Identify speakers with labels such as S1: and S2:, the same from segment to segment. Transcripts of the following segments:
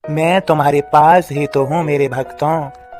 S1: मैं तुम्हारे पास ही तो हूँ मेरे भक्तों।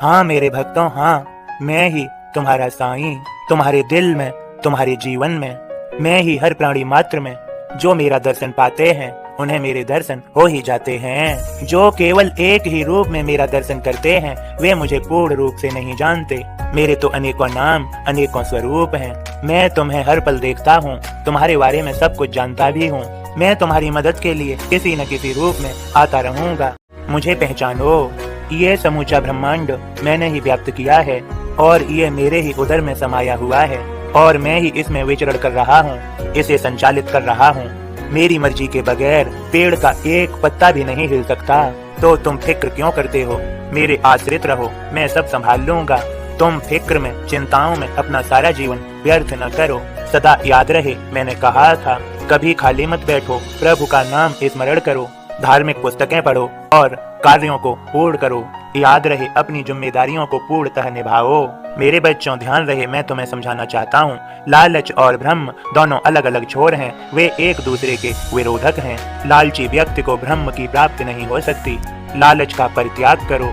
S1: हाँ मेरे भक्तों, हाँ मैं ही तुम्हारा साईं। तुम्हारे दिल में, तुम्हारे जीवन में, मैं ही हर प्राणी मात्र में। जो मेरा दर्शन पाते हैं उन्हें मेरे दर्शन हो ही जाते हैं। जो केवल एक ही रूप में मेरा दर्शन करते हैं वे मुझे पूर्ण रूप से नहीं जानते। मेरे तो अनेकों नाम, अनेकों स्वरूप हैं। मैं तुम्हें हर पल देखता हूँ, तुम्हारे बारे में सब कुछ जानता भी हूँ। मैं तुम्हारी मदद के लिए किसी न किसी रूप में आता रहूंगा। मुझे पहचानो, ये समूचा ब्रह्मांड मैंने ही व्याप्त किया है और ये मेरे ही उदर में समाया हुआ है और मैं ही इसमें विचरण कर रहा हूँ, इसे संचालित कर रहा हूँ। मेरी मर्जी के बगैर पेड़ का एक पत्ता भी नहीं हिल सकता। तो तुम फिक्र क्यों करते हो? मेरे आश्रित रहो, मैं सब संभाल लूंगा। तुम फिक्र में, चिंताओं में अपना सारा जीवन व्यर्थ न करो। सदा याद रहे मैंने कहा था, कभी खाली मत बैठो, प्रभु का नाम स्मरण करो, धार्मिक पुस्तकें पढ़ो और कार्यों को पूर्ण करो। याद रहे अपनी जिम्मेदारियों को पूर्णतः निभाओ। मेरे बच्चों ध्यान रहे, मैं तुम्हें समझाना चाहता हूँ, लालच और ब्रह्म दोनों अलग अलग छोर हैं, वे एक दूसरे के विरोधक हैं। लालची व्यक्ति को ब्रह्म की प्राप्ति नहीं हो सकती। लालच का परित्याग करो,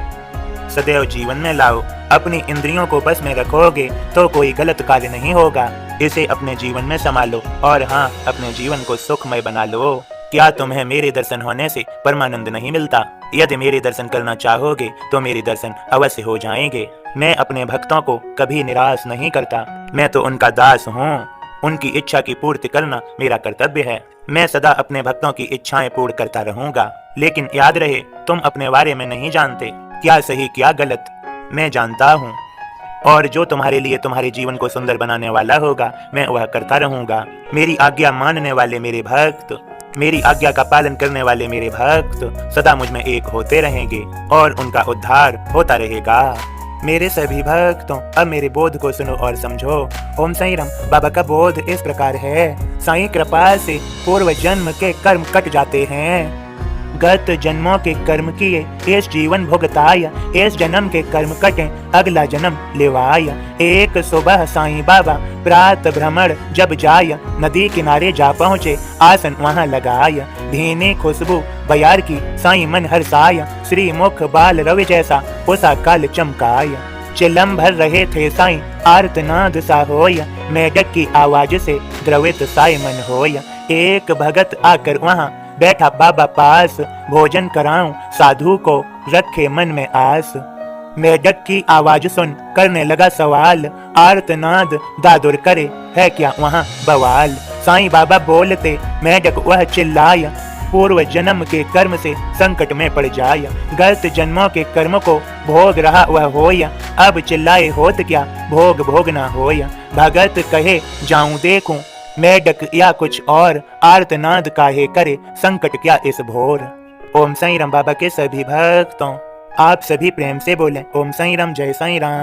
S1: सदैव जीवन में लाओ। अपनी इंद्रियों को बस में रखोगे तो कोई गलत कार्य नहीं होगा। इसे अपने जीवन में संभालो और हाँ, अपने जीवन को सुखमय बना लो। क्या तुम्हें मेरे दर्शन होने से परमानंद नहीं मिलता? यदि मेरे दर्शन करना चाहोगे तो मेरे दर्शन अवश्य हो जाएंगे। मैं अपने भक्तों को कभी निराश नहीं करता। मैं तो उनका दास हूँ। उनकी इच्छा की पूर्ति करना मेरा कर्तव्य है। मैं सदा अपने भक्तों की इच्छाएं पूर्ण करता रहूंगा। लेकिन याद रहे, तुम अपने बारे में नहीं जानते, क्या सही क्या गलत मैं जानता हूँ। और जो तुम्हारे लिए तुम्हारे जीवन को सुंदर बनाने वाला होगा मैं वह करता रहूंगा। मेरी आज्ञा मानने वाले मेरे भक्त, मेरी आज्ञा का पालन करने वाले मेरे भक्त सदा मुझ में एक होते रहेंगे और उनका उद्धार होता रहेगा। मेरे सभी भक्तों, अब मेरे बोध को सुनो और समझो। ओम साईं राम। बाबा का बोध इस प्रकार है, साईं कृपा से पूर्व जन्म के कर्म कट जाते हैं। गत जन्मों के कर्म किए इस जीवन भुगताया, इस जन्म के कर्म कटे अगला जन्म लेवाया। एक सुबह साईं बाबा प्रात भ्रमण जब जाया, नदी किनारे जा पहुँचे आसन वहाँ लगाया। धीनी खुशबू बयार की साईं मन हर्षाया, श्री मुख बाल रवि जैसा उसा काल चमकाया। चिलम भर रहे थे साईं आर्तनाद सा होया, मेढक की आवाज से द्रवित साईं मन होया। एक भगत आकर वहाँ बैठा बाबा पास, भोजन कराऊं साधु को रखे मन में आस। मेढक की आवाज सुन करने लगा सवाल, आर्तनाद दादुर करे है क्या वहाँ बवाल। साईं बाबा बोलते मेढक वह चिल्लाया, पूर्व जन्म के कर्म से संकट में पड़ जाया। गत जन्मों के कर्म को भोग रहा वह होया, अब चिल्लाए होत क्या भोग भोगना होया। भगत कहे जाऊं देखूं मेढक या कुछ और, आर्तनाद काहे करे संकट क्या इस भोर। ओम साईं राम। बाबा के सभी भक्तों आप सभी प्रेम से बोलें ओम साईं राम, जय साईं राम।